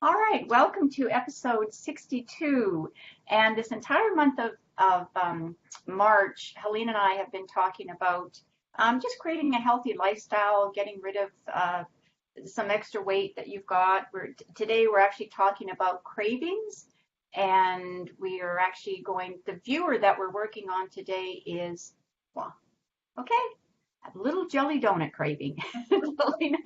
All right, welcome to episode 62. And this entire month of March, Helene and I have been talking about just creating a healthy lifestyle, getting rid of some extra weight that you've got. Today we're actually talking about cravings, and we are actually the viewer that we're working on today is, well, okay, a little jelly donut craving. Helena,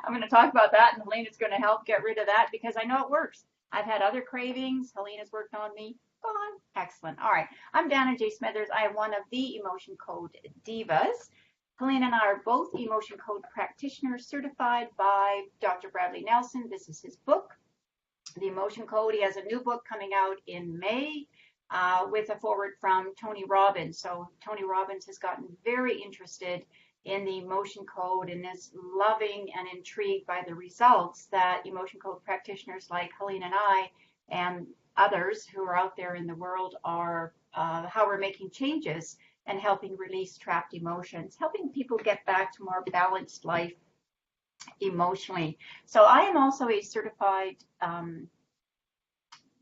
I'm going to talk about that, and Helena's going to help get rid of that because I know it works. I've had other cravings. Helena's worked on me. Gone. Excellent. All right. I'm Dana J. Smithers. I am one of the Emotion Code Divas. Helena and I are both Emotion Code practitioners certified by Dr. Bradley Nelson. This is his book, The Emotion Code. He has a new book coming out in May. With a foreword from Tony Robbins. So Tony Robbins has gotten very interested in the emotion code and is loving and intrigued by the results that emotion code practitioners like Helene and I and others who are out there in the world are, how we're making changes and helping release trapped emotions, helping people get back to more balanced life emotionally. So I am also a certified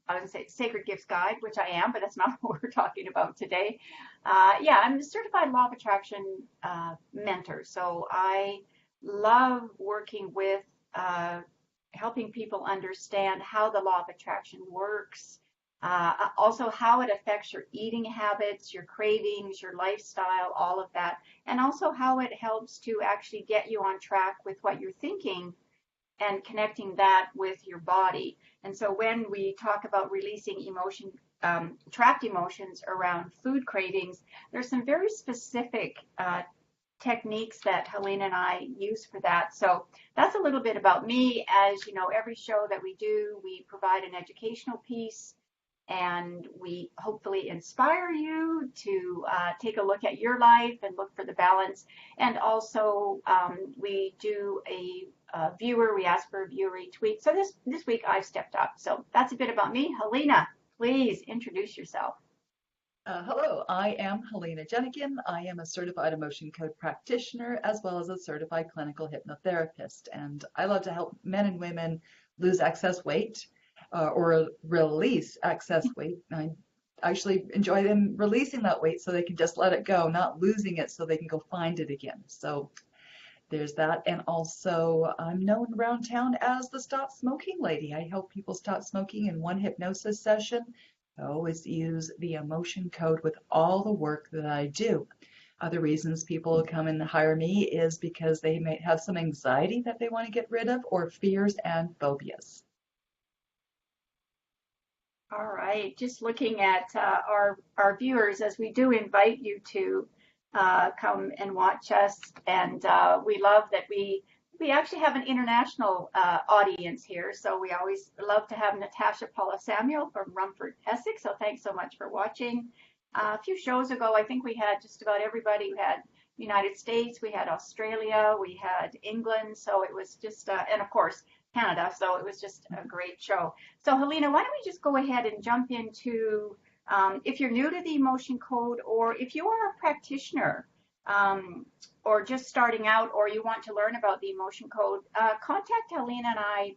I would say Sacred Gifts Guide, which I am, but that's not what we're talking about today. Yeah, I'm a certified law of attraction mentor. So I love working with helping people understand how the law of attraction works, also how it affects your eating habits, your cravings, your lifestyle, all of that, and also how it helps to actually get you on track with what you're thinking and connecting that with your body. And so when we talk about releasing trapped emotions around food cravings, there's some very specific techniques that Helene and I use for that. So that's a little bit about me. As you know, every show that we do, we provide an educational piece, and we hopefully inspire you to take a look at your life and look for the balance. And also we do a viewer, we ask for a viewer each week. So this week I've stepped up. So that's a bit about me. Helena, please introduce yourself. Hello, I am Helena Jenikin. I am a certified emotion code practitioner as well as a certified clinical hypnotherapist. And I love to help men and women lose excess weight or release excess weight. I actually enjoy them releasing that weight so they can just let it go, not losing it so they can go find it again. So there's that. And also, I'm known around town as the Stop Smoking Lady. I help people stop smoking in one hypnosis session. I always use the emotion code with all the work that I do. Other reasons people come and hire me is because they may have some anxiety that they want to get rid of, or fears and phobias. All right, just looking at our viewers, as we do invite you to come and watch us, and we love that we actually have an international audience here. So we always love to have Natasha Paula Samuel from Rumford, Essex. So thanks so much for watching. A few shows ago, I think we had just about everybody. We had United States, we had Australia, we had England. So it was just, and of course, Canada. So it was just a great show. So Helena, why don't we just go ahead and jump into, if you're new to the emotion code, or if you are a practitioner, or just starting out, or you want to learn about the emotion code, contact Helena and I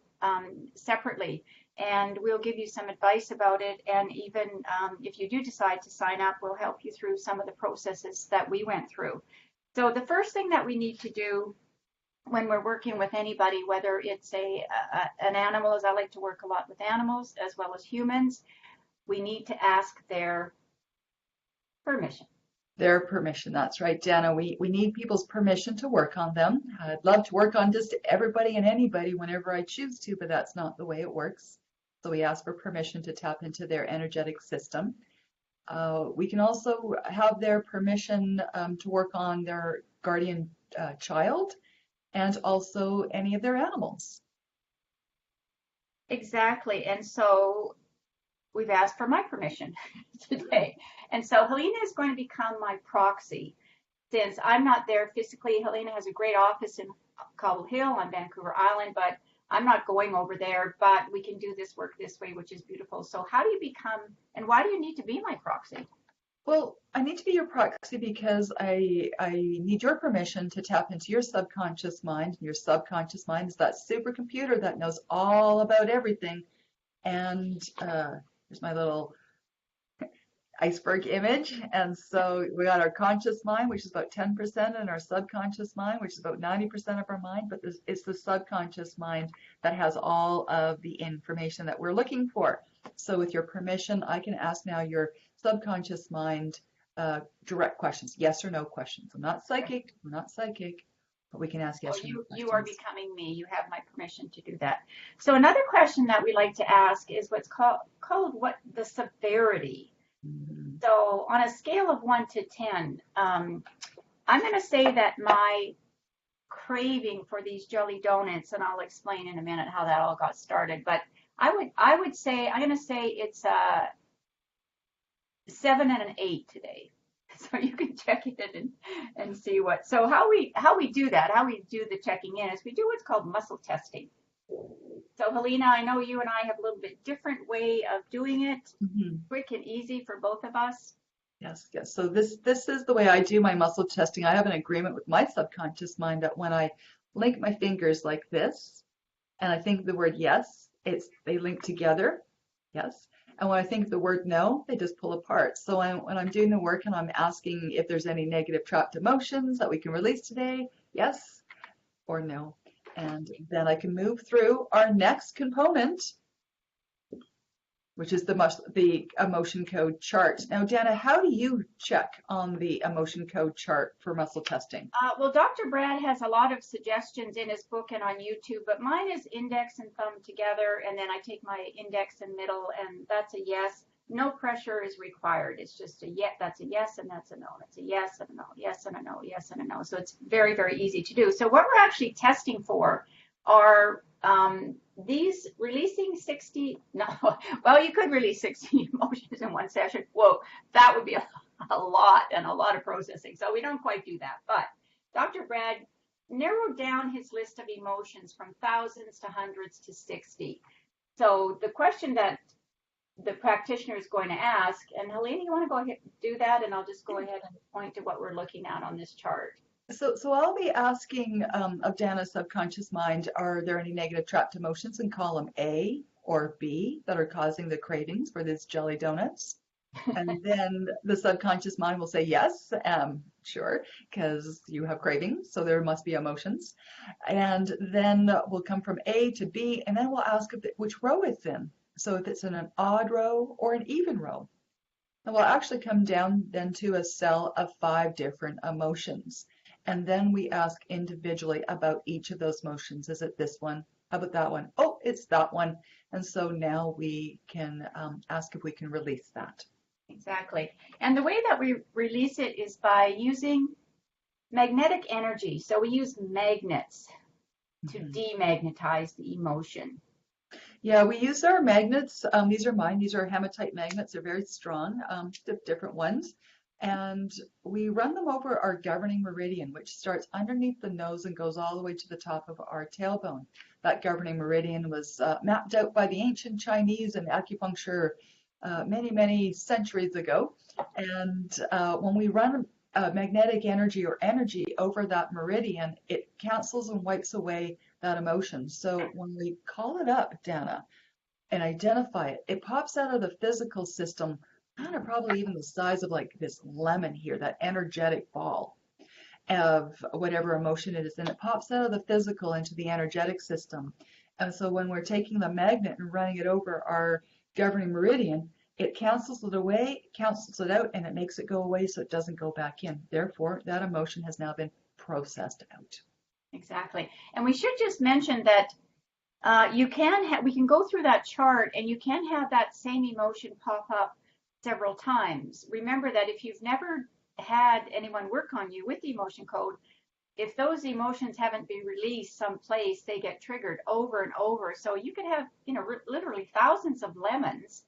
separately, and we'll give you some advice about it. And even if you do decide to sign up, we'll help you through some of the processes that we went through. So the first thing that we need to do when we're working with anybody, whether it's an animal, as I like to work a lot with animals as well as humans, we need to ask their permission. Their permission, that's right, Dana. We need people's permission to work on them. I'd love to work on just everybody and anybody whenever I choose to, but that's not the way it works. So we ask for permission to tap into their energetic system. We can also have their permission to work on their guardian child and also any of their animals. Exactly. And so we've asked for my permission today. And so Helena is going to become my proxy. Since I'm not there physically, Helena has a great office in Cobble Hill on Vancouver Island, but I'm not going over there, but we can do this work this way, which is beautiful. So how do you become, and why do you need to be my proxy? Well, I need to be your proxy because I need your permission to tap into your subconscious mind. Your subconscious mind is that supercomputer that knows all about everything. And here's my little iceberg image. And so we got our conscious mind, which is about 10%, and our subconscious mind, which is about 90% of our mind. But it's the subconscious mind that has all of the information that we're looking for. So with your permission, I can ask now your subconscious mind direct questions, yes or no questions. I'm not psychic, but we can ask yes or no You are questions. becoming me. You have my permission to do that. So another question that we like to ask is what's called what the severity. Mhm. So on a scale of 1 to 10, I'm going to say that my craving for these jelly donuts, and I'll explain in a minute how that all got started, but I would say I'm going to say it's a 7 and an 8 today. So you can check it in and see what. So how we do that, how we do the checking in is we do what's called muscle testing. So Helena, I know you and I have a little bit different way of doing it, Mhm. quick and easy for both of us. Yes, yes. So this is the way I do my muscle testing. I have an agreement with my subconscious mind that when I link my fingers like this, and I think the word yes, they link together, yes. And when I think the word no, they just pull apart. So when I'm doing the work and I'm asking if there's any negative trapped emotions that we can release today, yes or no. And then I can move through our next component, which is the emotion code chart. Now, Dana, how do you check on the emotion code chart for muscle testing? Well, Dr. Brad has a lot of suggestions in his book and on YouTube, but mine is index and thumb together, and then I take my index and middle, and that's a yes. No pressure is required. It's just a yes, that's a yes, and that's a no. It's a yes and a no, yes and a no, yes and a no. So it's very, very easy to do. So what we're actually testing for are these releasing 60, no, well, you could release 60 emotions in one session. Whoa, that would be a lot and a lot of processing. So we don't quite do that. But Dr. Brad narrowed down his list of emotions from thousands to hundreds to 60. So the question that the practitioner is going to ask, and Helena, you want to go ahead and do that, and I'll just go ahead and point to what we're looking at on this chart. So I'll be asking of Dana's subconscious mind, are there any negative trapped emotions in column A or B that are causing the cravings for these jelly donuts? And then the subconscious mind will say yes, sure, because you have cravings, so there must be emotions. And then we'll come from A to B, and then we'll ask which row it's in. So if it's in an odd row or an even row. And we'll actually come down then to a cell of 5 different emotions. And then we ask individually about each of those emotions. Is it this one? How about that one? Oh, it's that one. And so now we can ask if we can release that. Exactly. And the way that we release it is by using magnetic energy. So we use magnets to Mhm. demagnetize the emotion. Yeah, we use our magnets. These are mine. These are hematite magnets. They're very strong, different ones. And we run them over our governing meridian, which starts underneath the nose and goes all the way to the top of our tailbone. That governing meridian was mapped out by the ancient Chinese and acupuncture many, many centuries ago. And when we run magnetic energy or energy over that meridian, it cancels and wipes away that emotion. So when we call it up, Dana, and identify it, it pops out of the physical system, kind of probably even the size of like this lemon here, that energetic ball of whatever emotion it is, and it pops out of the physical into the energetic system. And so when we're taking the magnet and running it over our governing meridian, it cancels it away, cancels it out, and it makes it go away so it doesn't go back in. Therefore, that emotion has now been processed out. Exactly. And we should just mention that we can go through that chart and you can have that same emotion pop up several times. Remember that if you've never had anyone work on you with the emotion code, if those emotions haven't been released someplace, they get triggered over and over. So you could have, literally thousands of lemons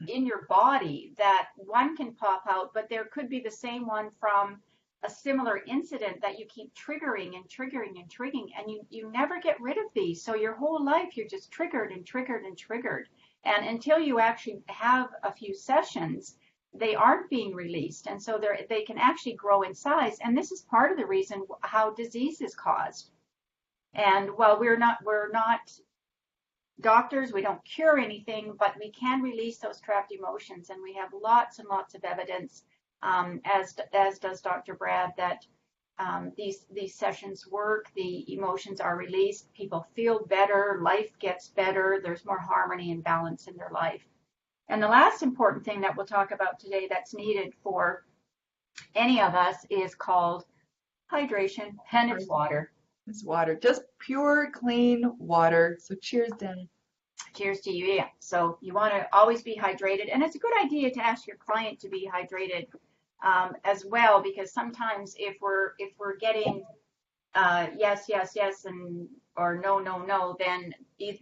in your body that one can pop out, but there could be the same one from a similar incident that you keep triggering and triggering and triggering, and you never get rid of these. So your whole life you're just triggered and triggered and triggered. And until you actually have a few sessions, they aren't being released, and so they can actually grow in size. And this is part of the reason how disease is caused. And while we're not doctors, we don't cure anything, but we can release those trapped emotions. And we have lots and lots of evidence, as does Dr. Brad, that these sessions work. The emotions are released. People feel better. Life gets better. There's more harmony and balance in their life. And the last important thing that we'll talk about today that's needed for any of us is called hydration, and it's water. It's water, just pure, clean water. So cheers, Dana. Cheers to you. Yeah. So you want to always be hydrated, and it's a good idea to ask your client to be hydrated as well, because sometimes if we're getting yes, yes, yes, and or no, no, no, then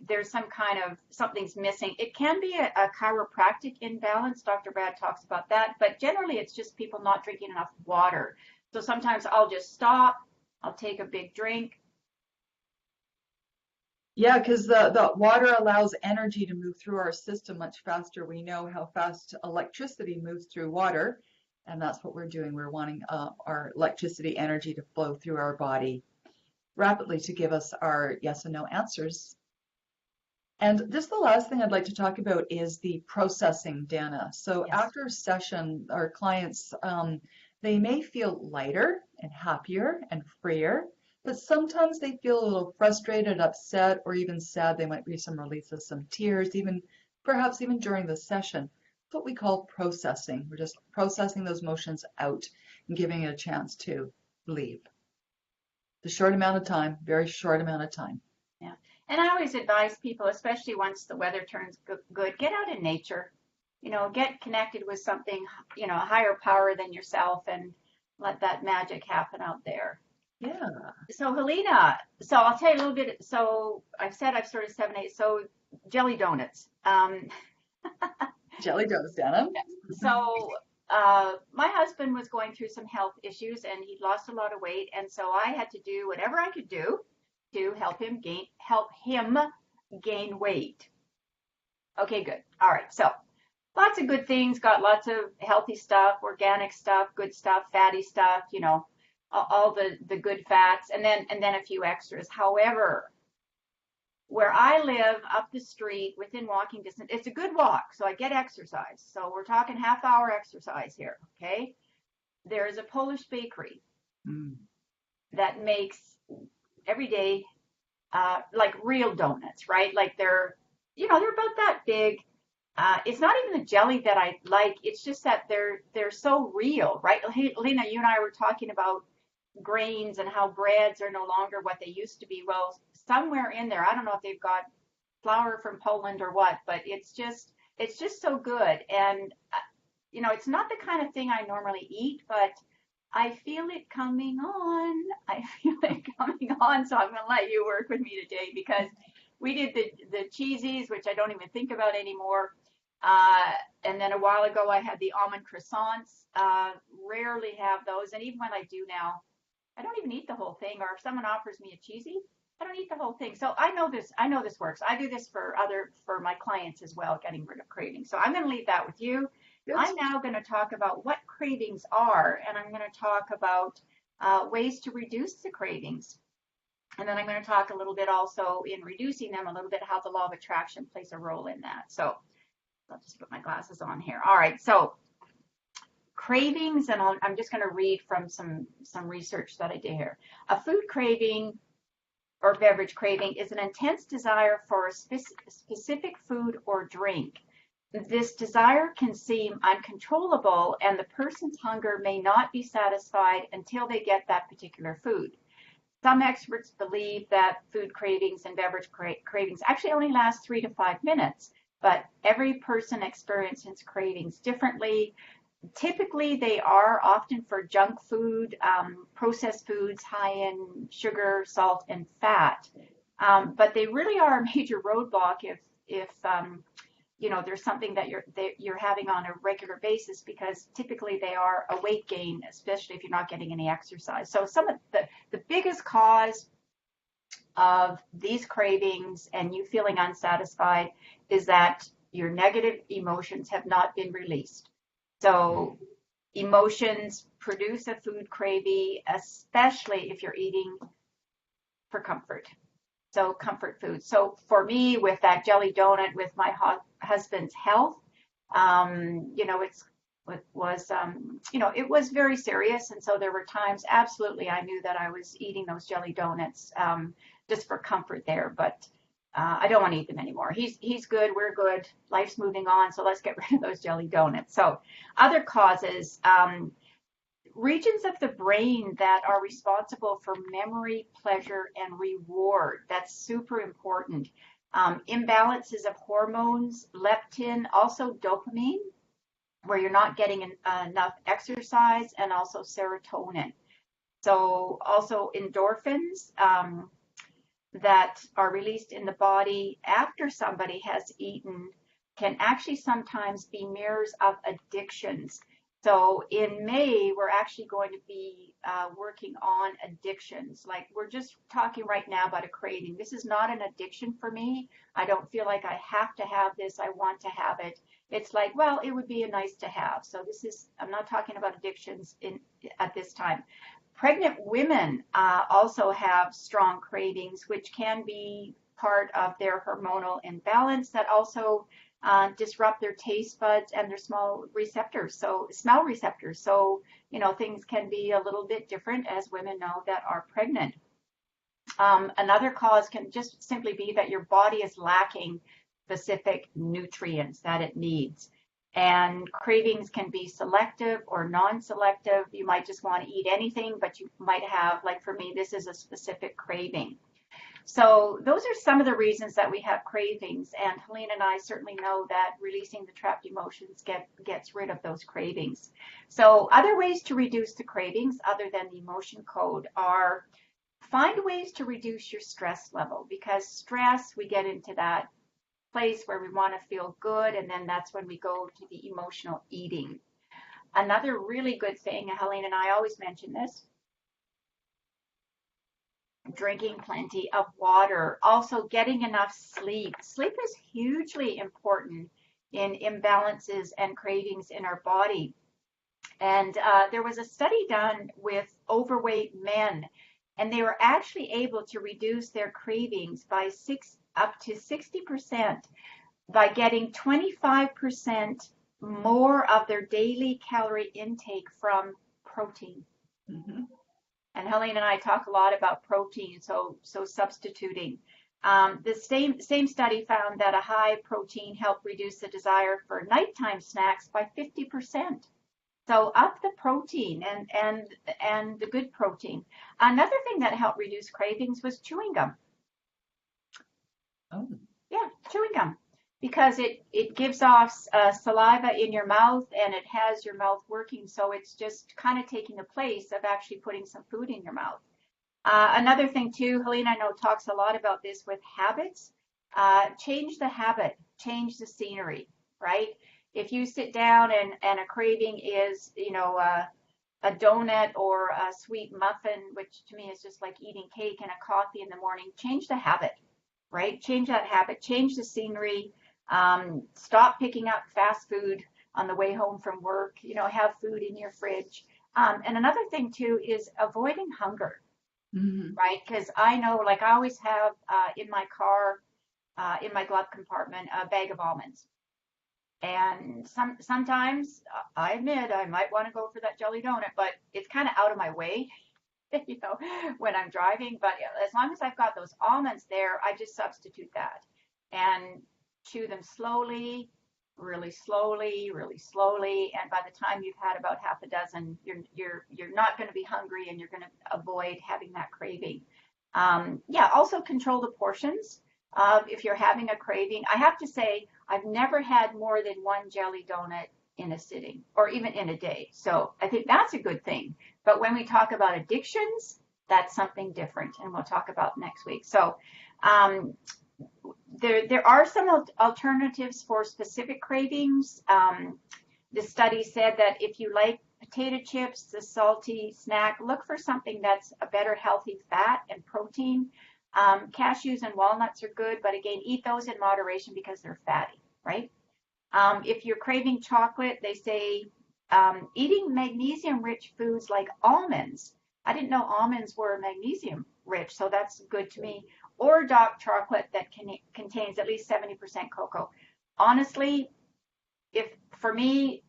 there's some kind of something's missing. It can be a chiropractic imbalance. Dr. Brad talks about that, but generally it's just people not drinking enough water. So sometimes I'll just stop. I'll take a big drink. Yeah, because the water allows energy to move through our system much faster. We know how fast electricity moves through water, and that's what we're doing. We're wanting our electricity energy to flow through our body rapidly to give us our yes and no answers. And just the last thing I'd like to talk about is the processing, Dana. So Yes. after a session, our clients, they may feel lighter and happier and freer, but sometimes they feel a little frustrated, upset, or even sad. They might be some release of some tears, perhaps even during the session. It's what we call processing. We're just processing those emotions out and giving it a chance to leave. The short amount of time, very short amount of time. Yeah. And I always advise people, especially once the weather turns good, get out in nature. Get connected with something, a higher power than yourself, and let that magic happen out there. Yeah. So Helena, so I'll tell you a little bit. So I've said I've started 7-8. So jelly donuts. Jelly donuts, Dana. So my husband was going through some health issues, and he'd lost a lot of weight, and so I had to do whatever I could do to help him gain weight. Okay, good. All right. So lots of good things, got lots of healthy stuff, organic stuff, good stuff, fatty stuff, all the good fats, and then a few extras. However, where I live up the street within walking distance, it's a good walk, so I get exercise. So we're talking half-hour exercise here, okay? There is a Polish bakery that makes every day like real donuts, right? Like they're about that big. It's not even the jelly that I like. It's just that they're so real, right? Lena, you and I were talking about grains and how breads are no longer what they used to be. Well, somewhere in there, I don't know if they've got flour from Poland or what, but it's just so good. And it's not the kind of thing I normally eat, but I feel it coming on. So I'm going to let you work with me today, because we did the cheesies, which I don't even think about anymore. And then a while ago, I had the almond croissants. Rarely have those. And even when I do now, I don't even eat the whole thing. Or if someone offers me a cheesy, I don't eat the whole thing. So I know this works. I do this for my clients as well, getting rid of cravings. So I'm going to leave that with you. Yes. I'm now going to talk about what cravings are, and I'm going to talk about ways to reduce the cravings. And then I'm going to talk a little bit also in reducing them, a little bit how the law of attraction plays a role in that. So I'll just put my glasses on here. All right, so cravings, and I'm just going to read from some research that I did here. A food craving or beverage craving is an intense desire for a specific food or drink. This desire can seem uncontrollable, and the person's hunger may not be satisfied until they get that particular food. Some experts believe that food cravings and beverage cravings actually only last 3 to 5 minutes, but every person experiences cravings differently. Typically, they are often for junk food, processed foods high in sugar, salt, and fat. But they really are a major roadblock if there's something that you're having on a regular basis, because typically they are a weight gain, especially if you're not getting any exercise. So some of the biggest cause of these cravings and you feeling unsatisfied is that your negative emotions have not been released. So emotions produce a food craving, especially if you're eating for comfort. So comfort food. So for me, with that jelly donut, with my husband's health, it was, it was very serious. And so there were times, absolutely, I knew that I was eating those jelly donuts just for comfort there. But I don't want to eat them anymore. He's good. We're good. Life's moving on. So let's get rid of those jelly donuts. So other causes, regions of the brain that are responsible for memory, pleasure, and reward. That's super important. Imbalances of hormones, leptin, also dopamine, where you're not getting enough exercise, and also serotonin. So also endorphins that are released in the body after somebody has eaten can actually sometimes be mirrors of addictions. So in May, we're actually going to be working on addictions. Like we're just talking right now about a craving. This is not an addiction for me. I don't feel like I have to have this. I want to have it. It's like, well, it would be a nice to have. So I'm not talking about addictions at this time. Pregnant women also have strong cravings, which can be part of their hormonal imbalance that also disrupt their taste buds and their smell receptors. So things can be a little bit different as women know that are pregnant. Another cause can just simply be that your body is lacking specific nutrients that it needs. And cravings can be selective or non-selective. You might just want to eat anything, but you might have, like for me, this is a specific craving. So those are some of the reasons that we have cravings, and Helene and I certainly know that releasing the trapped emotions gets rid of those cravings. So other ways to reduce the cravings other than the emotion code are find ways to reduce your stress level, because stress, we get into that place where we want to feel good, and then that's when we go to the emotional eating. Another really good thing, Helene and I always mention this, drinking plenty of water, also getting enough sleep. Sleep is hugely important in imbalances and cravings in our body. And there was a study done with overweight men, and they were actually able to reduce their cravings by up to 60% by getting 25% more of their daily calorie intake from protein. Mm-hmm. And Helene and I talk a lot about protein, so substituting. The same study found that a high protein helped reduce the desire for nighttime snacks by 50%. So up the protein and the good protein. Another thing that helped reduce cravings was chewing gum. Oh. Yeah, chewing gum, because it gives off saliva in your mouth, and it has your mouth working, so it's just kind of taking the place of actually putting some food in your mouth. Another thing too, Helene, I know, talks a lot about this with habits. Change the habit, change the scenery, right? If you sit down and a craving is, a donut or a sweet muffin, which to me is just like eating cake and a coffee in the morning, change the habit, right? Change that habit, change the scenery, stop picking up fast food on the way home from work, have food in your fridge. And another thing too is avoiding hunger, Mm-hmm. right? Because I know, like I always have in my car, in my glove compartment, a bag of almonds. And sometimes I admit I might want to go for that jelly donut, but it's kind of out of my way, when I'm driving. But as long as I've got those almonds there, I just substitute that and chew them slowly, really slowly, really slowly. And by the time you've had about half a dozen, you're not going to be hungry, and you're going to avoid having that craving. Also control the portions. If you're having a craving, I have to say, I've never had more than one jelly donut in a sitting or even in a day. So I think that's a good thing. But when we talk about addictions, that's something different, and we'll talk about next week. So there are some alternatives for specific cravings. The study said that if you like potato chips, the salty snack, look for something that's a better healthy fat and protein. Cashews and walnuts are good, but again, eat those in moderation because they're fatty, right? If you're craving chocolate, they say eating magnesium-rich foods like almonds. I didn't know almonds were magnesium-rich, so that's good to me. Or dark chocolate that contains at least 70% cocoa. Honestly, if for me,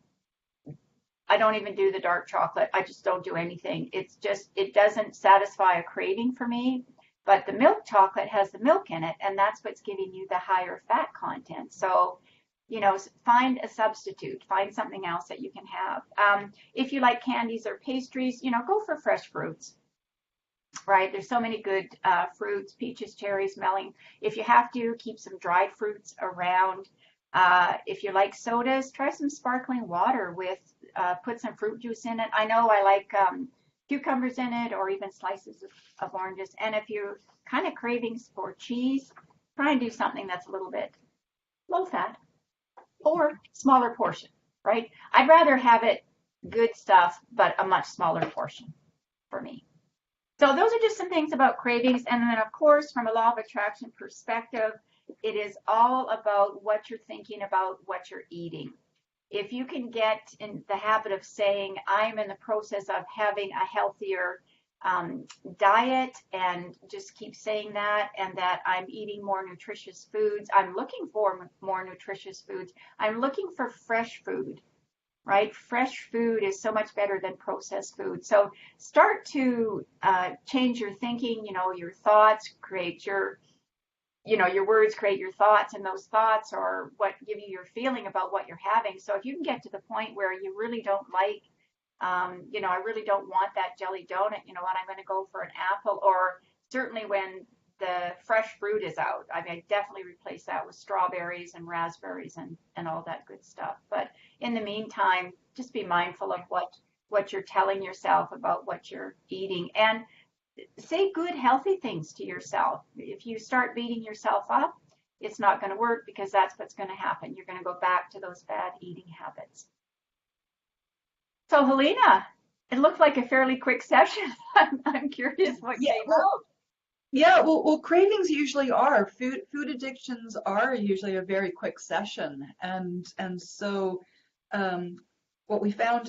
I don't even do the dark chocolate. I just don't do anything. It's just, it doesn't satisfy a craving for me. But the milk chocolate has the milk in it, and that's what's giving you the higher fat content. So, find a substitute, find something else that you can have. If you like candies or pastries, go for fresh fruits, right? There's so many good fruits, peaches, cherries, melon. If you have to, keep some dried fruits around. If you like sodas, try some sparkling water with, put some fruit juice in it. I know I like cucumbers in it, or even slices of oranges. And if you're kind of cravings for cheese, try and do something that's a little bit low fat or smaller portion, right? I'd rather have it good stuff, but a much smaller portion for me. So those are just some things about cravings. And then, of course, from a law of attraction perspective, it is all about what you're thinking about, what you're eating. If you can get in the habit of saying, I'm in the process of having a healthier diet, and just keep saying that, and that I'm eating more nutritious foods, I'm looking for more nutritious foods, I'm looking for fresh food, right? Fresh food is so much better than processed food. So start to change your thinking, your thoughts create your words create your thoughts, and those thoughts are what give you your feeling about what you're having. So if you can get to the point where you really don't like, I really don't want that jelly donut, what, I'm going to go for an apple, or certainly when the fresh fruit is out, I mean, I definitely replace that with strawberries and raspberries and all that good stuff. But in the meantime, just be mindful of what you're telling yourself about what you're eating, and say good, healthy things to yourself. If you start beating yourself up, it's not going to work, because that's what's going to happen. You're going to go back to those bad eating habits. So, Helena, it looked like a fairly quick session. I'm curious what Yeah, came well, out. yeah, well, cravings usually are. Food addictions are usually a very quick session, and so what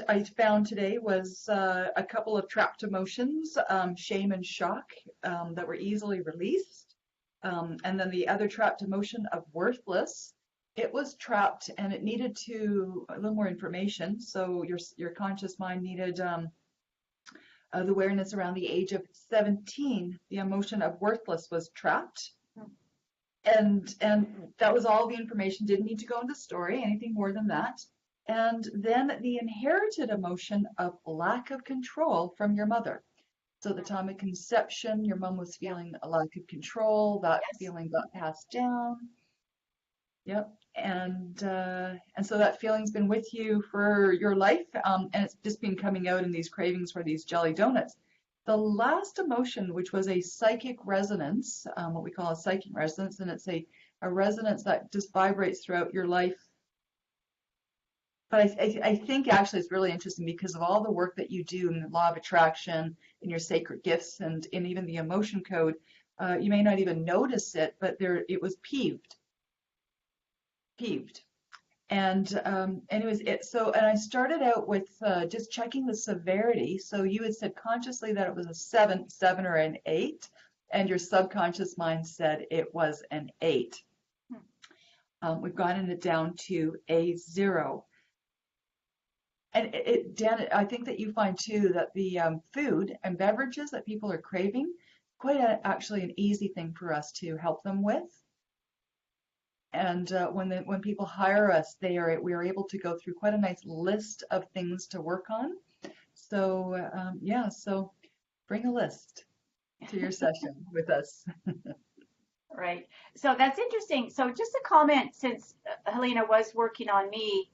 I found today was a couple of trapped emotions, shame and shock, that were easily released, and then the other trapped emotion of worthless. It was trapped, and it needed a little more information. So your conscious mind needed the awareness around the age of 17. The emotion of worthless was trapped, and that was all the information. Didn't need to go into story, anything more than that. And then the inherited emotion of lack of control from your mother. So at the time of conception, your mom was feeling a lack of control. That Yes. feeling got passed down. Yep. And so that feeling's been with you for your life, and it's just been coming out in these cravings for these jelly donuts. The last emotion, which was a psychic resonance, what we call a psychic resonance, and it's a resonance that just vibrates throughout your life. But I think actually it's really interesting because of all the work that you do in the law of attraction, in your sacred gifts, and in even the emotion code. You may not even notice it, but it was peeved. And anyways, and I started out with just checking the severity. So you had said consciously that it was a 7 or an 8, and your subconscious mind said it was an 8. We've gotten it down to a 0. And Dan, I think that you find too that the food and beverages that people are craving, actually an easy thing for us to help them with. And when people hire us, we are able to go through quite a nice list of things to work on. So so bring a list to your session with us. Right. So that's interesting. So just a comment, since Helena was working on me,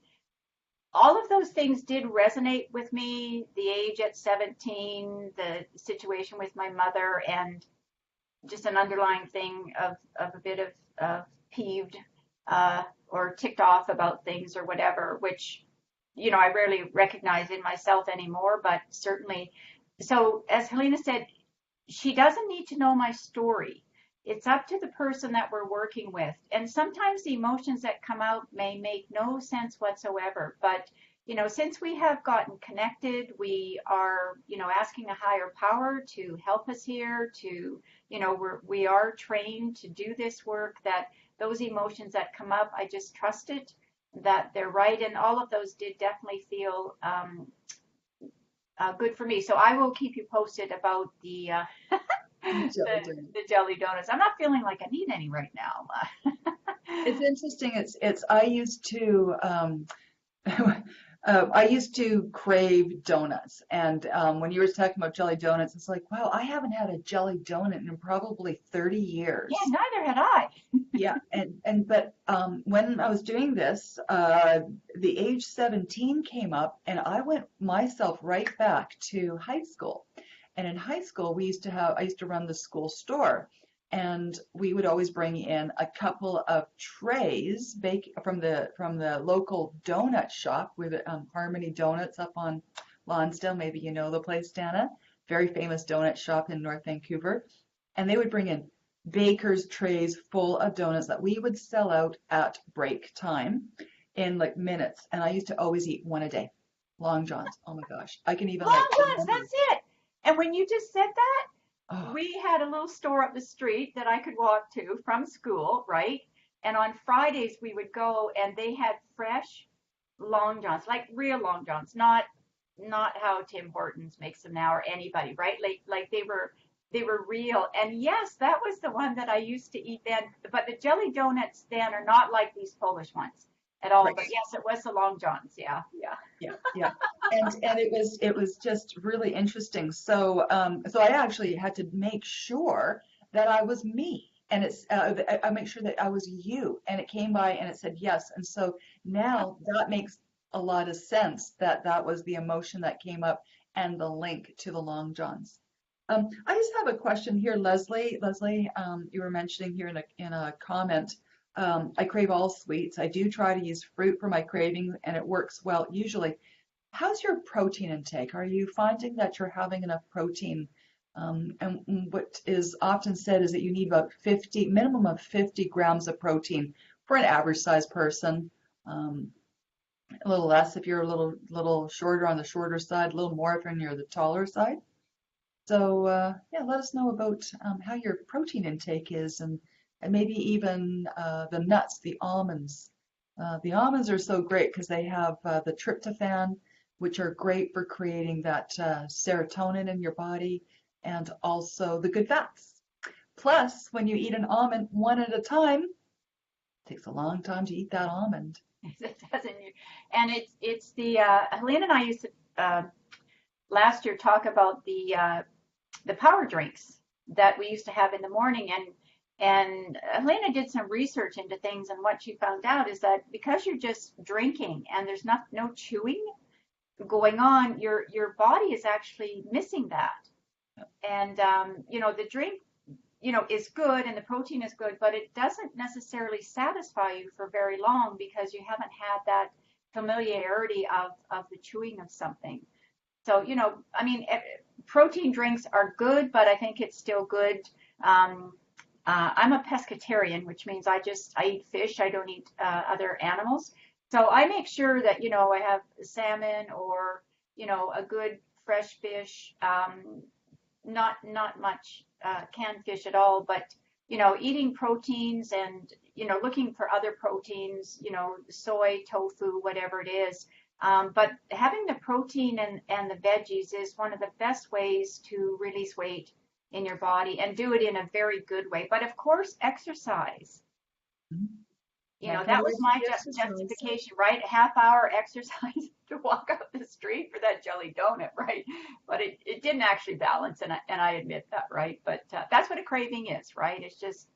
all of those things did resonate with me. The age at 17, the situation with my mother, and just an underlying thing of a bit of peeved or ticked off about things or whatever, which, I rarely recognize in myself anymore, but certainly. So as Helena said, she doesn't need to know my story. It's up to the person that we're working with. And sometimes the emotions that come out may make no sense whatsoever, but since we have gotten connected, we are, asking a higher power to help us here, to, we are trained to do this work, that those emotions that come up, I just trust it, that they're right. And all of those did definitely feel good for me. So I will keep you posted about the jelly donuts. I'm not feeling like I need any right now. It's interesting. It's I used to I used to crave donuts, and when you were talking about jelly donuts, it's like, wow, I haven't had a jelly donut in probably 30 Yeah, years. neither had I. Yeah, but when I was doing this, the age 17 came up, and I went myself right back to high school. And in high school, I used to run the school store, and we would always bring in a couple of trays from the local donut shop with Harmony Donuts up on Lonsdale. Maybe you know the place, Dana. Very famous donut shop in North Vancouver. And they would bring in baker's trays full of donuts that we would sell out at break time in like minutes. And I used to always eat one a day. Long Johns. Oh my gosh. I can even like Long Johns, remember. that's it. And when you just said that, Oh, we had a little store up the street that I could walk to from school, right? And on Fridays we would go and they had fresh Long Johns, like real Long Johns, not how Tim Hortons makes them now or anybody, right? Like they were real. And yes, that was the one that I used to eat then. But the jelly donuts then are not like these Polish ones at all. right. But yes, it was the Long Johns. Yeah, yeah. Yeah, yeah. And it was just really interesting. So I actually had to make sure that I was me. And I make sure that I was you. And it came by and it said yes. And so now that makes a lot of sense that that was the emotion that came up and the link to the Long Johns. I just have a question here, Leslie. Leslie, you were mentioning here in a comment, I crave all sweets. I do try to use fruit for my cravings, and it works well usually. How's your protein intake? Are you finding that you're having enough protein? And what is often said is that you need about minimum of 50 grams of protein for an average size person. Um, a little less if you're a little shorter on the shorter side, a little more if you're the taller side. So yeah, let us know about how your protein intake is, and maybe even the nuts, the almonds. The almonds are so great because they have the tryptophan, which are great for creating that serotonin in your body, and also the good fats. Plus, when you eat an almond one at a time, it takes a long time to eat that almond. It doesn't. And it's the Helene and I used to last year talk about the power drinks that we used to have in the morning. And Helena did some research into things, and what she found out is that because you're just drinking and there's no chewing going on, your body is actually missing that. And the drink is good and the protein is good, but it doesn't necessarily satisfy you for very long because you haven't had that familiarity of the chewing of something. So, I mean, protein drinks are good, but I think it's still good. I'm a pescatarian, which means I eat fish. I don't eat other animals. So I make sure that, I have salmon or, a good fresh fish, not much canned fish at all, but, eating proteins and, looking for other proteins, soy, tofu, whatever it is. But having the protein and the veggies is one of the best ways to release weight in your body and do it in a very good way. But of course, exercise. That was my justification, right? A half hour exercise to walk up the street for that jelly donut, right? But it didn't actually balance, and I admit that, right? But that's what a craving is, right? It's just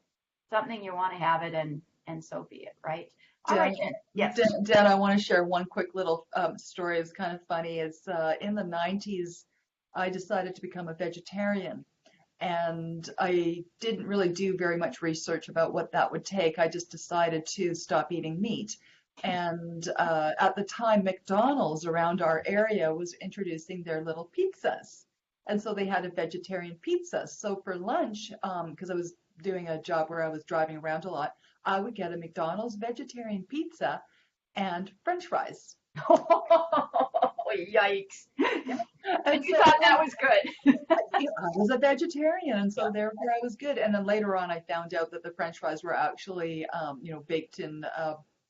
something you want to have it, and so be it, right? All right, Jen. Yes. Dan, I want to share one quick little story. It's kind of funny. It's in the 90s, I decided to become a vegetarian. And I didn't really do very much research about what that would take. I just decided to stop eating meat. And at the time, McDonald's around our area was introducing their little pizzas. And so they had a vegetarian pizza. So for lunch, because I was doing a job where I was driving around a lot, I would get a McDonald's vegetarian pizza and French fries. Oh, yikes. And And you so thought that was good. I was a vegetarian, and so therefore I was good. And then later on, I found out that the French fries were actually, baked in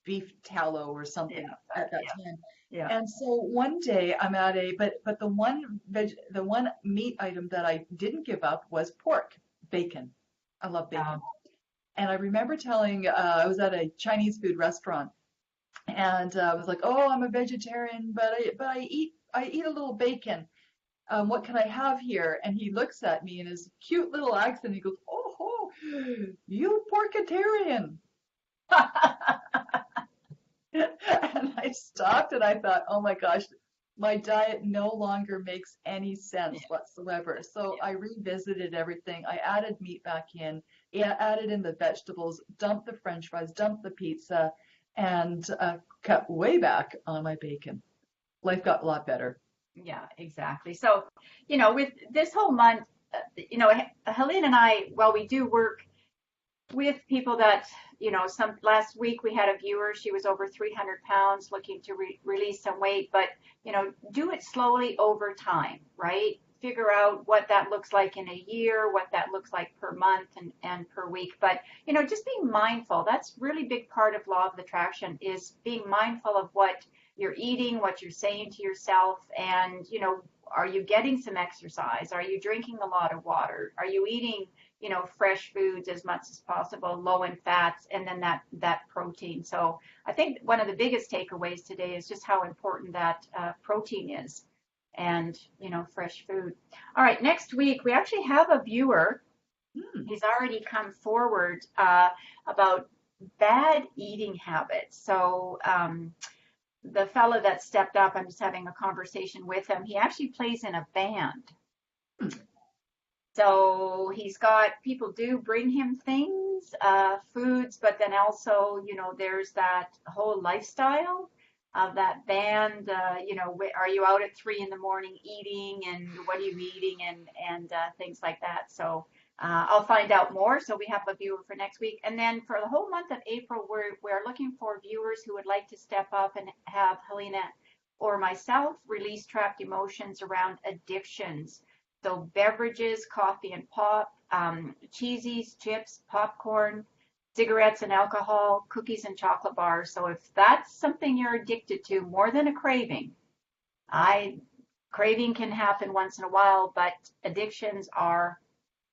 beef tallow or Yeah, something at that yeah, time. yeah. And so one day I'm at but the one meat item that I didn't give up was pork, bacon. I love Yeah. bacon. And I remember telling, I was at a Chinese food restaurant, and I was like, "Oh, I'm a vegetarian, but I eat a little bacon. What can I have here?" And he looks at me in his cute little accent. He goes, "Oh, ho, you porkitarian." And I stopped and I thought, oh my gosh, my diet no longer makes any sense whatsoever. So I revisited everything. I added meat back in, added in the vegetables, dumped the French fries, dumped the pizza, and cut way back on my bacon. Life got a lot better. Yeah, exactly. So, with this whole month, Helene and I, well, we do work with people that, last week we had a viewer, she was over 300 pounds looking to release some weight, but, do it slowly over time, right? Figure out what that looks like in a year, what that looks like per month and per week. But, just being mindful, that's really big part of law of attraction is being mindful of what you're eating, what you're saying to yourself, and, are you getting some exercise? Are you drinking a lot of water? Are you eating fresh foods as much as possible, low in fats, and then that protein. So I think one of the biggest takeaways today is just how important that protein is, and fresh food. All right, next week we actually have a viewer. Hmm. He's already come forward about bad eating habits. So the fellow that stepped up, I'm just having a conversation with him. He actually plays in a band. Hmm. So he's got people do bring him things, foods, but then also, there's that whole lifestyle of that band. Are you out at 3 in the morning eating, and what are you eating, and things like that. So I'll find out more. So we have a viewer for next week, and then for the whole month of April, we're looking for viewers who would like to step up and have Helena or myself release trapped emotions around addictions. So beverages, coffee and pop, cheesies, chips, popcorn, cigarettes and alcohol, cookies and chocolate bars. So if that's something you're addicted to more than a craving, I craving can happen once in a while, but addictions are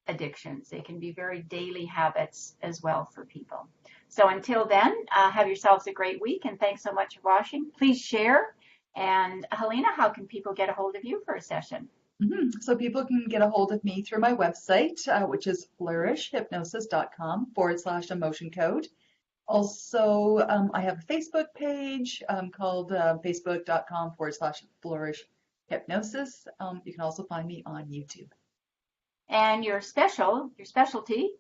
addictions. They can be very daily habits as well for people. So until then, have yourselves a great week, and thanks so much for watching. Please share. And Helena, how can people get a hold of you for a session? So people can get a hold of me through my website, which is flourishhypnosis.com/emotion code. Also, I have a Facebook page called facebook.com/flourish hypnosis. You can also find me on YouTube. And your specialty.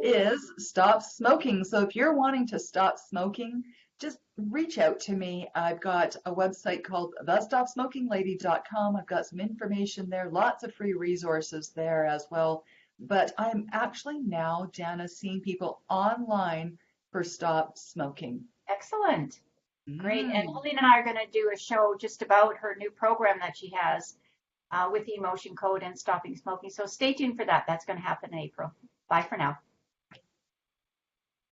Is stop smoking. So if you're wanting to stop smoking, just reach out to me. I've got a website called thestopsmokinglady.com. I've got some information there, lots of free resources there as well. But I'm actually now, Jana, seeing people online for stop smoking. Excellent. Great. And Mm. Helene and I are going to do a show just about her new program that she has with the emotion code and stopping smoking. So stay tuned for that. That's going to happen in April. Bye for now.